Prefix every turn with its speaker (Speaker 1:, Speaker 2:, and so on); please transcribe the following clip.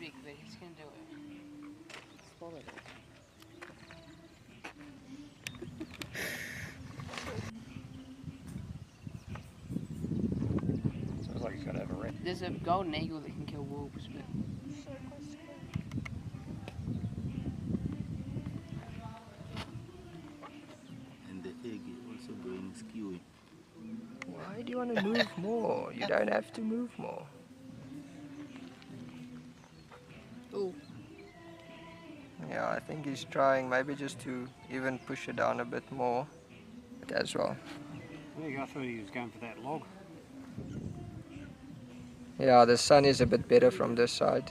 Speaker 1: big, but he's gonna do it.
Speaker 2: Swallow it.
Speaker 3: Sounds like he's gonna have a rat.
Speaker 1: There's a golden eagle that can kill wolves, but
Speaker 2: So close to him.
Speaker 4: And the egg is also going skewing.
Speaker 2: Why do you want to move more? You don't have to move more.
Speaker 1: oh,
Speaker 2: Yeah, I think he's trying maybe just to even push it down a bit more. But as well.
Speaker 3: I think I thought he was going for that log.
Speaker 2: Yeah, the sun is a bit better from this side.